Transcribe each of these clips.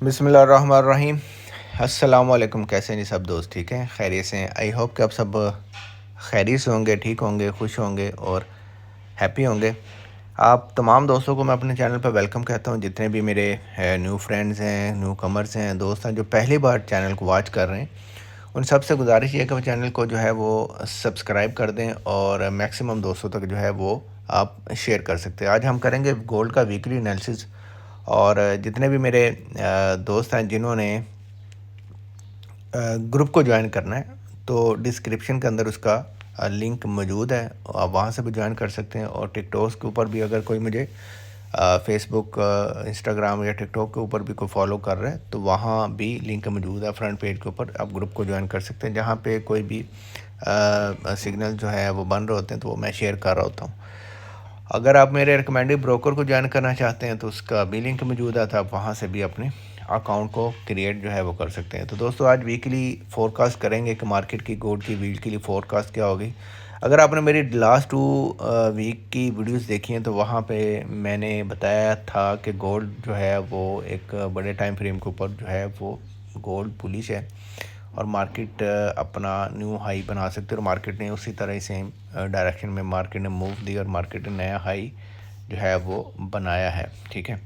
बिस्मिल्लाहिर्रहमानिर्रहीम। अस्सलाम वालेकुम। कैसे हैं जी सब दोस्त? ठीक हैं, खैरियत से हैं? आई होप कि आप सब खैरियत से होंगे, ठीक होंगे, खुश होंगे और हैप्पी होंगे। आप तमाम दोस्तों को मैं अपने चैनल पर वेलकम कहता हूं। जितने भी मेरे न्यू फ्रेंड्स हैं, न्यू कमर्स हैं, दोस्त हैं जो पहली बार चैनल को वॉच कर रहे हैं, उन सबसे गुजारिश ये है कि वो चैनल को जो है वो सब्सक्राइब कर दें और मैक्सिमम दोस्तों तक जो है वो आप शेयर कर सकते हैं। आज हम करेंगे गोल्ड का वीकली एनालिसिस। और जितने भी मेरे दोस्त हैं जिन्होंने ग्रुप को ज्वाइन करना है, तो डिस्क्रिप्शन के अंदर उसका लिंक मौजूद है, आप वहाँ से भी ज्वाइन कर सकते हैं। और टिकटॉक के ऊपर भी अगर कोई मुझे फेसबुक, इंस्टाग्राम या टिकटॉक के ऊपर भी कोई फॉलो कर रहा है तो वहाँ भी लिंक मौजूद है फ्रंट पेज के ऊपर। आप ग्रुप को ज्वाइन कर सकते हैं, जहाँ पे कोई भी सिग्नल जो है वो बन रहे होते हैं तो वो मैं शेयर कर रहा होता हूँ। अगर आप मेरे रिकमेंडेड ब्रोकर को ज्वाइन करना चाहते हैं तो उसका भी लिंक मौजूद है, तो आप वहाँ से भी अपने अकाउंट को क्रिएट जो है वो कर सकते हैं। तो दोस्तों आज वीकली फोरकास्ट करेंगे कि मार्केट की गोल्ड की वीकली फोरकास्ट क्या होगी। अगर आपने मेरी लास्ट 2 वीक की वीडियोस देखी हैं तो वहाँ पे मैंने बताया था कि गोल्ड जो है वो एक बड़े टाइम फ्रेम के ऊपर जो है वो गोल्ड बुलिश है और मार्केट अपना न्यू हाई बना सकते हैं। और मार्केट ने उसी तरह सेम डायरेक्शन में मार्केट ने मूव दी और मार्केट ने नया हाई जो है वो बनाया है। ठीक है,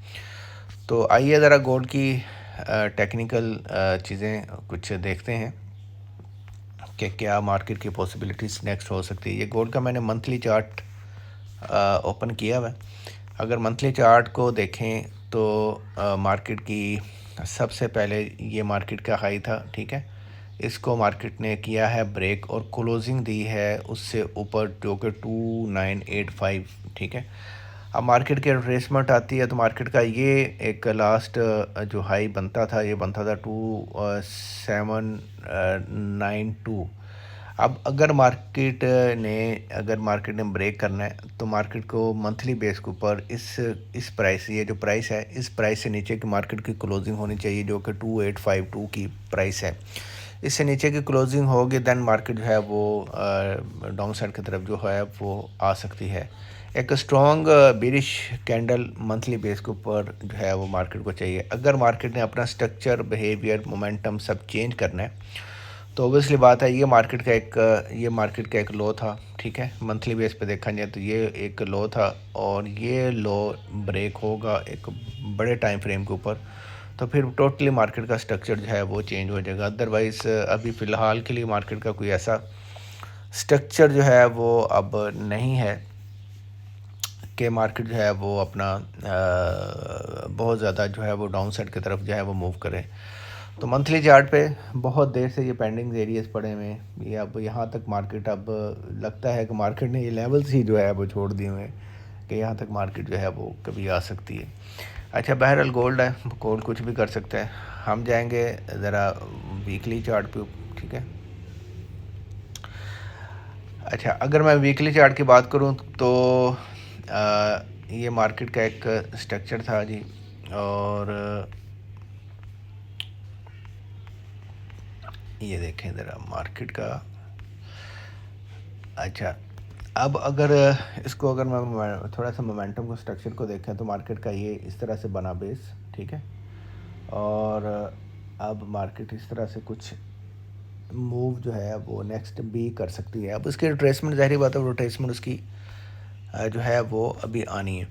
तो आइए ज़रा गोल्ड की टेक्निकल चीज़ें कुछ देखते हैं कि क्या मार्केट की पॉसिबिलिटीज़ नेक्स्ट हो सकती है। ये गोल्ड का मैंने मंथली चार्ट ओपन किया हुआ है। अगर मंथली चार्ट को देखें तो मार्केट की सबसे पहले ये मार्केट का हाई था। ठीक है, इसको मार्केट ने किया है ब्रेक और क्लोजिंग दी है उससे ऊपर, जो कि 2985। ठीक है, अब मार्केट की रिट्रेसमेंट आती है तो मार्केट का ये एक लास्ट जो हाई बनता था, ये बनता था 2792। अब अगर मार्केट ने ब्रेक करना है तो मार्केट को मंथली बेस के ऊपर इस प्राइस, ये जो प्राइस है, इस प्राइस से नीचे की मार्केट की क्लोजिंग होनी चाहिए, जो कि 2852 की प्राइस है। इससे नीचे की क्लोजिंग होगी देन मार्केट जो है वो डाउन साइड की तरफ जो है वो आ सकती है। एक strong bearish candle monthly base के ऊपर जो है वो मार्केट को चाहिए। अगर मार्केट ने अपना स्ट्रक्चर, बिहेवियर, मोमेंटम सब चेंज करना है तो ओबियसली बात है, ये मार्केट का एक लो था। ठीक है, मंथली बेस पे देखा जाए तो ये एक लो था और ये लो ब्रेक होगा एक बड़े टाइम फ्रेम के ऊपर तो फिर टोटली मार्केट का स्ट्रक्चर जो है वो चेंज हो जाएगा। अदरवाइज़ अभी फ़िलहाल के लिए मार्केट का कोई ऐसा स्ट्रक्चर जो है वो अब नहीं है कि मार्केट जो है वो अपना बहुत ज़्यादा जो है वो डाउन साइड की तरफ जो है वो मूव करे। तो मंथली चार्ट पे बहुत देर से ये पेंडिंग एरियाज पड़े हुए हैं। ये अब यहाँ तक मार्केट, अब लगता है कि मार्केट ने ये लेवल्स ही जो है वो छोड़ दिए हुए हैं कि यहाँ तक मार्केट जो है वो कभी आ सकती है। अच्छा, बहरहाल गोल्ड है, गोल्ड कुछ भी कर सकता है। हम जाएंगे ज़रा वीकली चार्ट पे। ठीक है, अच्छा अगर मैं वीकली चार्ट की बात करूं तो ये मार्केट का एक स्ट्रक्चर था जी। और ये देखें ज़रा मार्केट का। अच्छा, अब अगर इसको अगर मैं थोड़ा सा मोमेंटम को, स्ट्रक्चर को देखें तो मार्केट का ये इस तरह से बना बेस। ठीक है, और अब मार्केट इस तरह से कुछ मूव जो है वो नेक्स्ट भी कर सकती है। अब उसकी रिट्रेसमेंट, ज़ाहिर बात है रिट्रेसमेंट उसकी जो है वो अभी आनी है।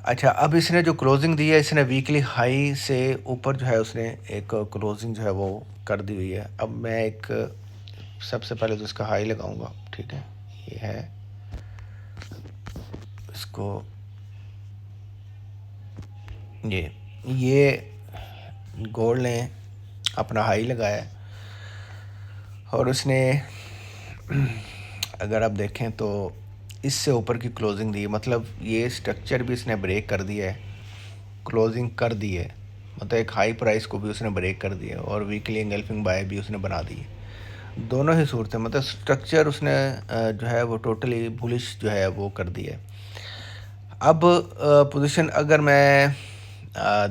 अच्छा, अब इसने जो क्लोजिंग दी है, इसने वीकली हाई से ऊपर जो है उसने एक क्लोजिंग जो है वो कर दी हुई है। अब मैं एक सबसे पहले तो इसका हाई लगाऊंगा। ठीक है, ये है, इसको ये गोल्ड ने अपना हाई लगाया है और उसने अगर आप देखें तो इससे ऊपर की क्लोजिंग दी है, मतलब ये स्ट्रक्चर भी इसने ब्रेक कर दिया है, क्लोजिंग कर दी है, मतलब एक हाई प्राइस को भी उसने ब्रेक कर दिया और वीकली एंगल्फिंग बाय भी उसने बना दी है। दोनों ही सूरतें, मतलब स्ट्रक्चर उसने जो है वो टोटली बुलिश जो है वो कर दिया है। अब पोजीशन अगर मैं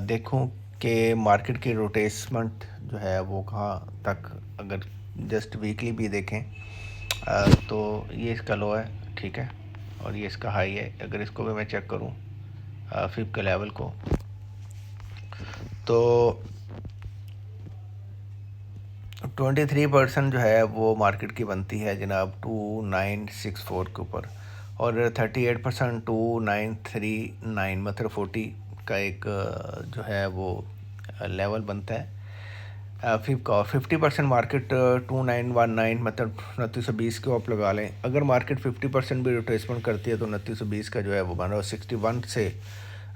देखूं कि मार्केट की रोटेसमेंट जो है वो कहाँ तक, अगर जस्ट वीकली भी देखें तो ये इसका लो है। ठीक है, और ये इसका हाई है। अगर इसको भी मैं चेक करूं 5 के लेवल को, तो 23% जो है वो मार्केट की बनती है जनाब 2964 के ऊपर, और 38% 2939, मतलब 40 का एक जो है वो लेवल बनता है फिफ्थ का। और 50% मार्केट 2919, मतलब 2920 को आप लगा लें। अगर मार्केट 50% भी रिट्रेसमेंट करती है तो 2920 का जो है वो बन रहा है। 61 से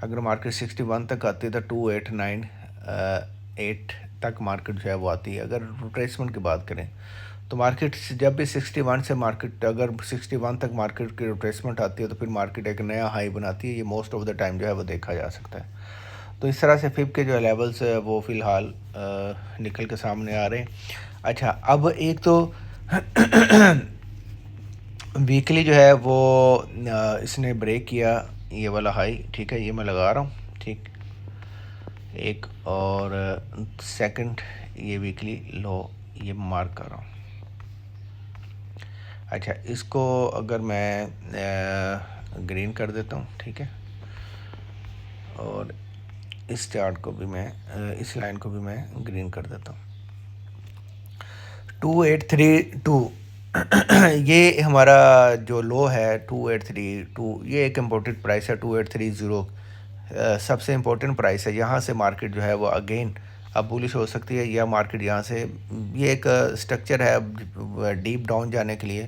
अगर मार्केट 61 तक आती है तो 2898 तक मार्केट जो है वो आती है। अगर रिट्रेसमेंट की बात करें तो मार्केट जब भी 61 से मार्केट, अगर 61 तक मार्केट की रिट्रेसमेंट आती है तो फिर मार्केट एक नया हाई बनाती है। ये मोस्ट ऑफ द टाइम जो है वो देखा जा सकता है। तो इस तरह से फिब के जो लेवल्स है वो फ़िलहाल निकल के सामने आ रहे हैं। अच्छा, अब एक तो वीकली जो है वो इसने ब्रेक किया ये वाला हाई, ठीक है, ये मैं लगा रहा हूँ, ठीक, एक, और सेकंड ये वीकली लो ये मार्क कर रहा हूँ। अच्छा, इसको अगर मैं ग्रीन कर देता हूँ, ठीक है, और इस चार्ट को भी मैं इस लाइन को भी मैं ग्रीन कर देता हूँ। 2832 ये हमारा जो लो है 2832, ये एक इम्पोर्टेंट प्राइस है। 2830 सबसे इम्पोर्टेंट प्राइस है। यहाँ से मार्केट जो है वो अगेन अब बुलिश हो सकती है, या मार्केट यहाँ से, ये एक स्ट्रक्चर है डीप डाउन जाने के लिए,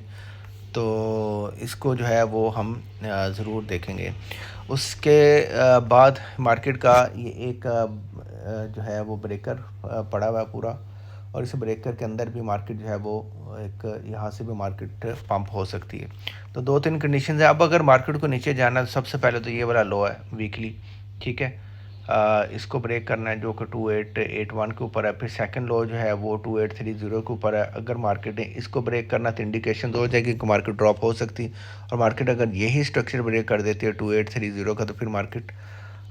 तो इसको जो है वो हम ज़रूर देखेंगे। उसके बाद मार्केट का ये एक जो है वो ब्रेकर पड़ा हुआ है पूरा, और इस ब्रेकर के अंदर भी मार्केट जो है वो एक यहाँ से भी मार्केट पंप हो सकती है। तो दो तीन कंडीशन है। अब अगर मार्केट को नीचे जाना है तो सबसे पहले तो ये वाला लो है वीकली, ठीक है, इसको ब्रेक करना है जो कि 2881 के ऊपर है। फिर सेकंड लो जो है वो 2830 के ऊपर है। अगर मार्केट ने इसको ब्रेक करना तो इंडिकेशन हो जाएगी कि मार्केट ड्रॉप हो सकती है, और मार्केट अगर यही स्ट्रक्चर ब्रेक कर देती है 2830 का, तो फिर मार्केट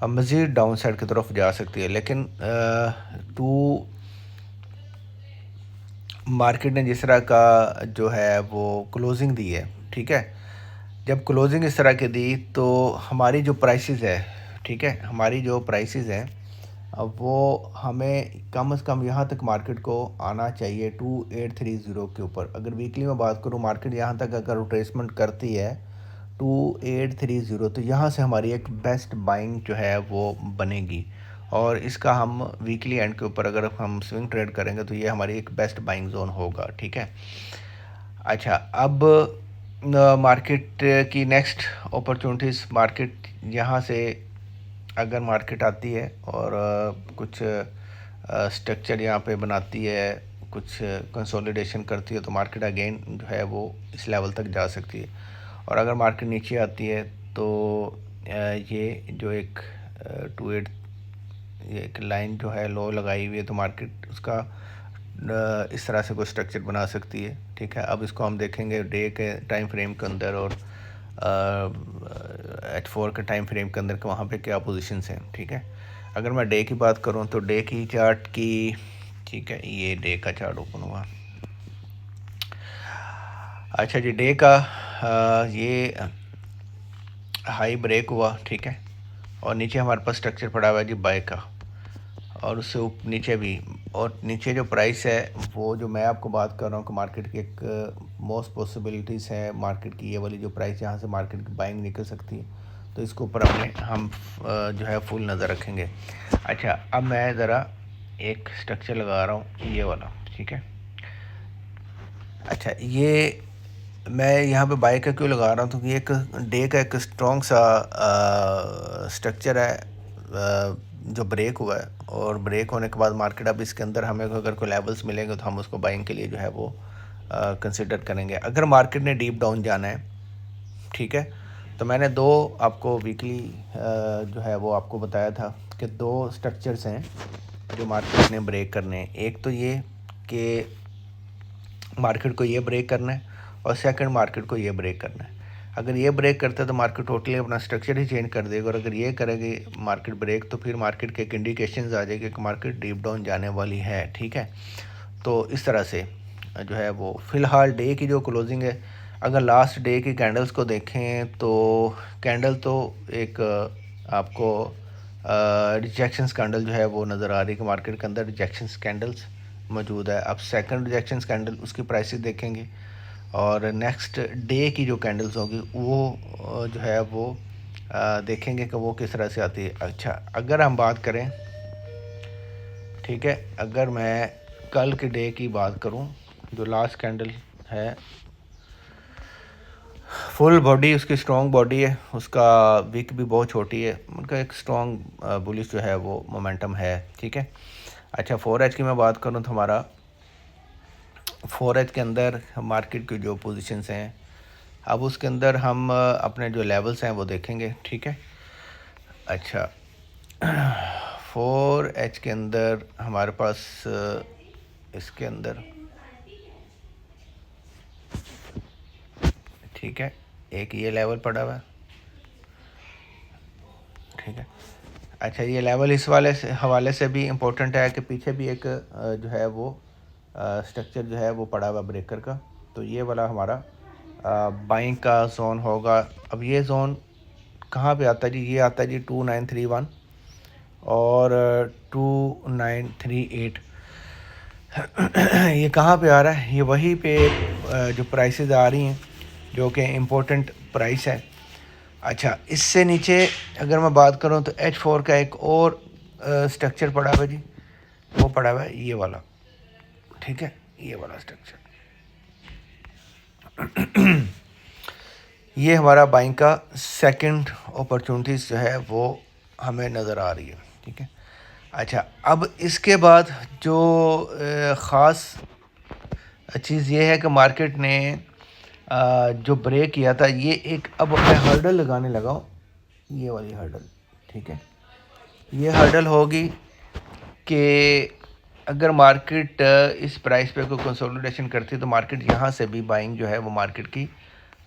मज़ीद डाउन साइड की तरफ जा सकती है। लेकिन मार्केट ने जिस तरह का जो है वो क्लोजिंग दी है, ठीक है, जब क्लोजिंग इस तरह की दी तो हमारी जो प्राइसेस है, ठीक है, हमारी जो प्राइसेस हैं अब वो हमें कम से कम यहाँ तक मार्केट को आना चाहिए 2830 के ऊपर। अगर वीकली में बात करूँ, मार्केट यहाँ तक अगर रिट्रेसमेंट करती है 2830, तो यहाँ से हमारी एक बेस्ट बाइंग जो है वो बनेगी, और इसका हम वीकली एंड के ऊपर अगर हम स्विंग ट्रेड करेंगे तो ये हमारी एक बेस्ट बाइंग जोन होगा, ठीक है। अच्छा, अब मार्केट की नेक्स्ट अपॉर्चुनिटीज़, मार्केट यहाँ से अगर मार्केट आती है और कुछ स्ट्रक्चर यहाँ पे बनाती है, कुछ कंसोलिडेशन करती है, तो मार्केट अगेन जो है वो इस लेवल तक जा सकती है। और अगर मार्केट नीचे आती है तो ये जो एक 28, ये एक लाइन जो है लो लगाई हुई है, तो मार्केट उसका इस तरह से कोई स्ट्रक्चर बना सकती है, ठीक है। अब इसको हम देखेंगे डे के टाइम फ्रेम के अंदर और H4 के टाइम फ्रेम के अंदर के वहाँ पे क्या पोजीशंस हैं, ठीक है। अगर मैं डे की बात करूँ तो डे की चार्ट की, ठीक है, ये डे का चार्ट ओपन हुआ। अच्छा जी, डे का ये हाई ब्रेक हुआ, ठीक है, और नीचे हमारे पास स्ट्रक्चर पड़ा हुआ है जी बाय का, और उससे नीचे भी, और नीचे जो प्राइस है वो जो मैं आपको बात कर रहा हूँ कि मार्केट की एक मोस्ट पॉसिबिलिटीज़ है मार्केट की, ये वाली जो प्राइस यहाँ से मार्केट की बाइंग निकल सकती है, तो इसके ऊपर हम जो है फुल नज़र रखेंगे। अच्छा, अब मैं ज़रा एक स्ट्रक्चर लगा रहा हूँ ये वाला, ठीक है। अच्छा, ये मैं यहाँ पे बाय का क्यों लगा रहा हूँ, क्योंकि एक डे का एक स्ट्रॉन्ग सा स्ट्रक्चर है जो ब्रेक हुआ है, और ब्रेक होने के बाद मार्केट, अब इसके अंदर हमें अगर कोई लेवल्स मिलेंगे तो हम उसको बाइंग के लिए जो है वो कंसिडर करेंगे। अगर मार्केट ने डीप डाउन जाना है, ठीक है, तो मैंने दो आपको वीकली जो है वो आपको बताया था कि दो स्ट्रक्चर्स हैं जो मार्केट ने ब्रेक करने हैं। एक तो ये कि मार्केट को ये ब्रेक करना है, और सेकंड मार्केट को ये ब्रेक करना है। अगर ये ब्रेक करता है तो मार्केट टोटली अपना स्ट्रक्चर ही चेंज कर देगा, और अगर ये करेगी मार्केट ब्रेक तो फिर मार्केट के एक इंडिकेशंस आ जाएगी कि मार्केट डीप डाउन जाने वाली है, ठीक है। तो इस तरह से जो है वो फ़िलहाल डे की जो क्लोजिंग है, अगर लास्ट डे की कैंडल्स को देखें तो कैंडल तो एक आपको रिजेक्शंस कैंडल जो है वो नज़र आ रही है कि मार्केट के अंदर रिजेक्शंस कैंडल्स मौजूद है। अब सेकंड रिजेक्शन कैंडल, उसकी प्राइसेस देखेंगे और नेक्स्ट डे की जो कैंडल्स होगी वो जो है वो देखेंगे कि वो किस तरह से आती है। अच्छा, अगर हम बात करें, ठीक है, अगर मैं कल के डे की बात करूं, जो लास्ट कैंडल है, फुल बॉडी उसकी स्ट्रॉन्ग बॉडी है, उसका विक भी बहुत छोटी है, उनका एक स्ट्रॉन्ग बुलिश जो है वो मोमेंटम है, ठीक है। अच्छा, 4H की मैं बात करूं तो हमारा 4H के अंदर मार्केट की जो पोजीशंस हैं, अब उसके अंदर हम अपने जो लेवल्स हैं वो देखेंगे, ठीक है। अच्छा, 4H के अंदर हमारे पास इसके अंदर, ठीक है, एक ये लेवल पड़ा हुआ है, ठीक है। अच्छा, ये लेवल इस वाले से हवाले से भी इम्पोर्टेंट है कि पीछे भी एक जो है वो स्ट्रक्चर जो है वो पड़ा हुआ ब्रेकर का, तो ये वाला हमारा बाइंग का जोन होगा। अब ये जोन कहाँ पे आता है जी? ये आता है जी 2931 और 2938। ये कहाँ पे आ रहा है? ये वहीं पे जो प्राइसेस आ रही हैं जो कि इम्पोर्टेंट प्राइस है। अच्छा, इससे नीचे अगर मैं बात करूं तो H4 का एक और स्ट्रक्चर पड़ा हुआ है जी, वो पड़ा हुआ है ये वाला, ठीक है, ये वाला स्ट्रक्चर। ये हमारा बाइंग का सेकंड अपॉर्चुनिटीज़ जो है वो हमें नज़र आ रही है, ठीक है। अच्छा, अब इसके बाद जो ख़ास चीज़ ये है कि मार्केट ने जो ब्रेक किया था, ये एक, अब मैं हर्डल लगाने लगा हूँ, ये वाली हर्डल, ठीक है। ये हर्डल होगी कि अगर मार्केट इस प्राइस पे कोई कंसोलिडेशन करती है तो मार्केट यहाँ से भी बाइंग जो है वो मार्केट की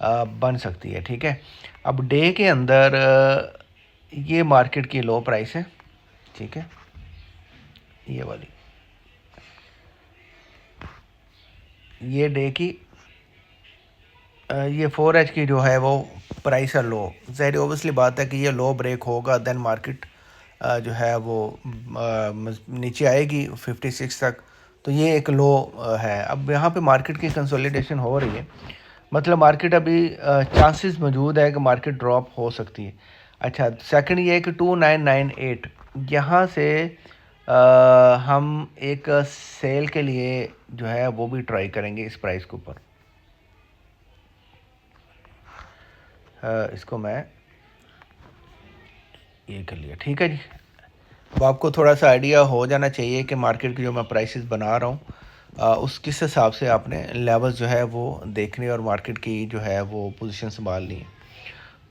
बन सकती है, ठीक है। अब डे के अंदर ये मार्केट की लो प्राइस है, ठीक है, ये वाली, ये डे की ये 4H की जो है वो प्राइस है लो। ज़ाहिर ओबियसली बात है कि ये लो ब्रेक होगा, देन मार्केट जो है वो नीचे आएगी 56 तक, तो ये एक लो है। अब यहाँ पे मार्केट की कंसोलिडेशन हो रही है, मतलब मार्केट अभी चांसेस मौजूद है कि मार्केट ड्रॉप हो सकती है। अच्छा, सेकंड ये है कि 2998 यहाँ से हम एक सेल के लिए जो है वो भी ट्राई करेंगे इस प्राइस के ऊपर। इसको मैं ये कर लिया, ठीक है जी। अब आपको थोड़ा सा आइडिया हो जाना चाहिए कि मार्केट की जो मैं प्राइसेस बना रहा हूँ उस किस हिसाब से आपने लेवल्स जो है वो देखने और मार्केट की जो है वो पोजीशन संभालनी है।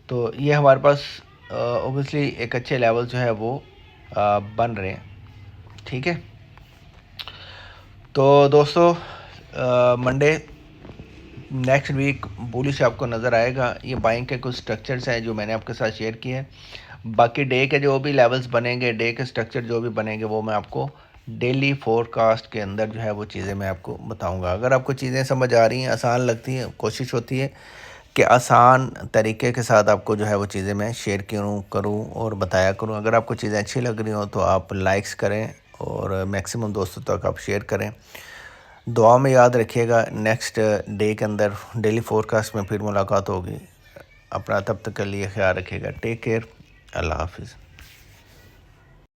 तो ये हमारे पास ओबियसली एक अच्छे लेवल जो है वो बन रहे हैं, ठीक है। तो दोस्तों, मंडे नेक्स्ट वीक बुलिश आपको नज़र आएगा। ये बाइंग के कुछ स्ट्रक्चर्स हैं जो मैंने आपके साथ शेयर किए हैं। बाकी डे के जो भी लेवल्स बनेंगे, डे के स्ट्रक्चर जो भी बनेंगे, वो मैं आपको डेली फोरकास्ट के अंदर जो है वो चीज़ें मैं आपको बताऊंगा। अगर आपको चीज़ें समझ आ रही हैं, आसान लगती हैं, कोशिश होती है कि आसान तरीके के साथ आपको जो है वो चीज़ें मैं शेयर करूँ और बताया करूँ। अगर आपको चीज़ें अच्छी लग रही हो तो आप लाइक्स करें और मैक्सिमम दोस्तों तक आप शेयर करें। दुआ में याद रखिएगा, नेक्स्ट डे के अंदर डेली फोरकास्ट में फिर मुलाकात होगी। अपना तब तक के लिए ख्याल रखिएगा। टेक केयर, अल्लाह हाफिज़।